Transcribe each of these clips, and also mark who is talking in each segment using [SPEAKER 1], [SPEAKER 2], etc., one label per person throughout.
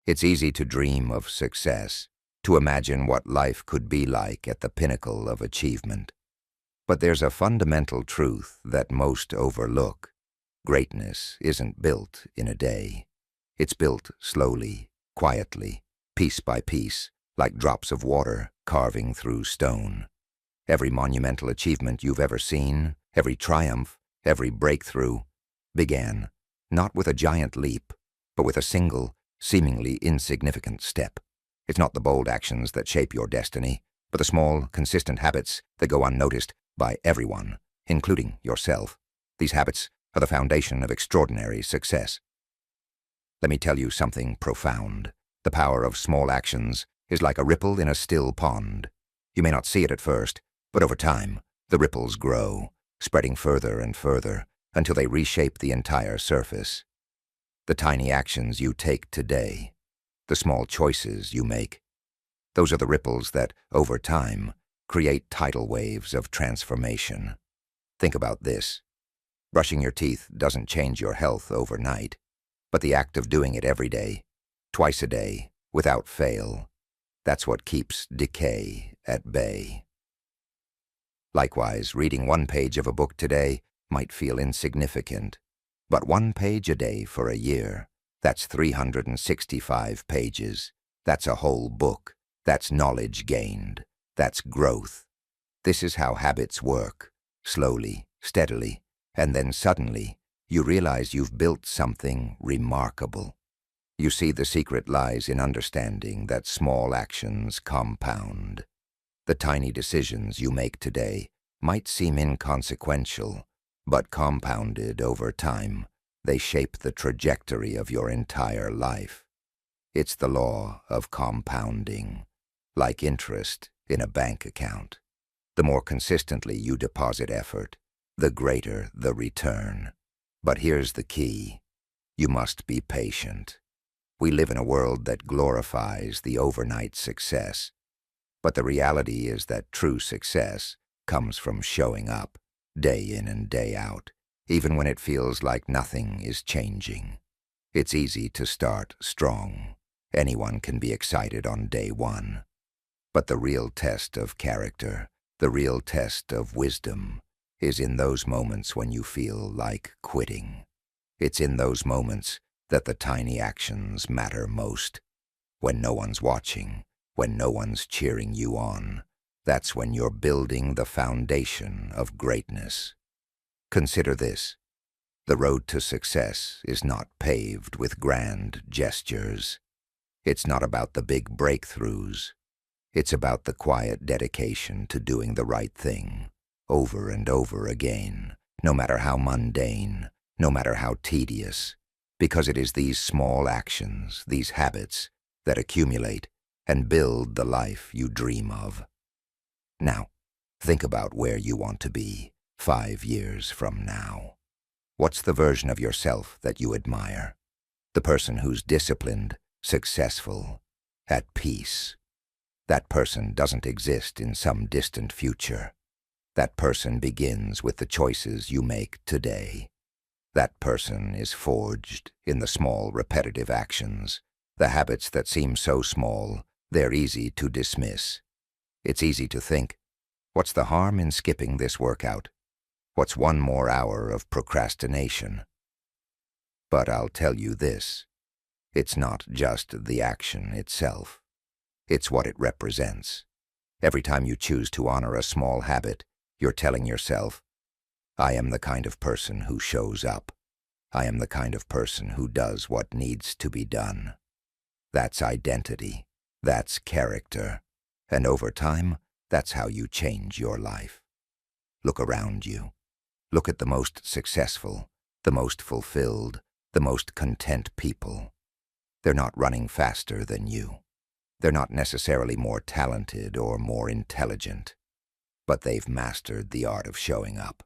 [SPEAKER 1] It's easy to dream of success, to imagine what life could be like at the pinnacle of achievement. But there's a fundamental truth that most overlook. Greatness isn't built in a day. It's built slowly, quietly, piece by piece, like drops of water carving through stone. Every monumental achievement you've ever seen, every triumph, every breakthrough, began not with a giant leap, but with a single, seemingly insignificant step. It's not the bold actions that shape your destiny, but the small, consistent habits that go unnoticed by everyone, including yourself. These habits are the foundation of extraordinary success. Let me tell you something profound. The power of small actions is like a ripple in a still pond. You may not see it at first, but over time, the ripples grow, spreading further and further until they reshape the entire surface. The tiny actions you take today, the small choices you make, those are the ripples that, over time, create tidal waves of transformation. Think about this. Brushing your teeth doesn't change your health overnight, but the act of doing it every day, twice a day, without fail, that's what keeps decay at bay. Likewise, reading one page of a book today might feel insignificant, but one page a day for a year, that's 365 pages. That's a whole book. That's knowledge gained. That's growth. This is how habits work, slowly, steadily, and then suddenly you realize you've built something remarkable. You see, the secret lies in understanding that small actions compound. The tiny decisions you make today might seem inconsequential, but compounded over time, they shape the trajectory of your entire life. It's the law of compounding, like interest in a bank account. The more consistently you deposit effort, the greater the return. But here's the key. You must be patient. We live in a world that glorifies the overnight success, but the reality is that true success comes from showing up, day in and day out, even when it feels like nothing is changing. It's easy to start strong. Anyone can be excited on day one. But the real test of character, the real test of wisdom, is in those moments when you feel like quitting. It's in those moments that the tiny actions matter most. When no one's watching, when no one's cheering you on, that's when you're building the foundation of greatness. Consider this. The road to success is not paved with grand gestures. It's not about the big breakthroughs. It's about the quiet dedication to doing the right thing, over and over again, no matter how mundane, no matter how tedious, because it is these small actions, these habits, that accumulate and build the life you dream of. Now, think about where you want to be 5 years from now. What's the version of yourself that you admire? The person who's disciplined, successful, at peace. That person doesn't exist in some distant future. That person begins with the choices you make today. That person is forged in the small, repetitive actions, the habits that seem so small, they're easy to dismiss. It's easy to think, what's the harm in skipping this workout? What's one more hour of procrastination? But I'll tell you this, it's not just the action itself. It's what it represents. Every time you choose to honor a small habit, you're telling yourself, I am the kind of person who shows up. I am the kind of person who does what needs to be done. That's identity. That's character. And over time, that's how you change your life. Look around you. Look at the most successful, the most fulfilled, the most content people. They're not running faster than you. They're not necessarily more talented or more intelligent, but they've mastered the art of showing up.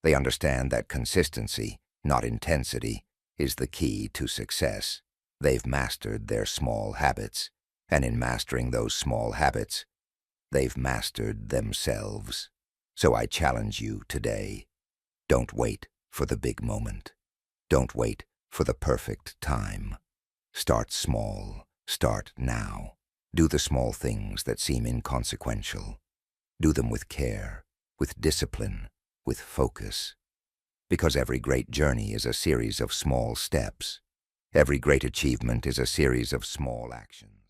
[SPEAKER 1] They understand that consistency, not intensity, is the key to success. They've mastered their small habits, and in mastering those small habits, they've mastered themselves. So I challenge you today. Don't wait for the big moment. Don't wait for the perfect time. Start small. Start now. Do the small things that seem inconsequential. Do them with care, with discipline, with focus. Because every great journey is a series of small steps. Every great achievement is a series of small actions.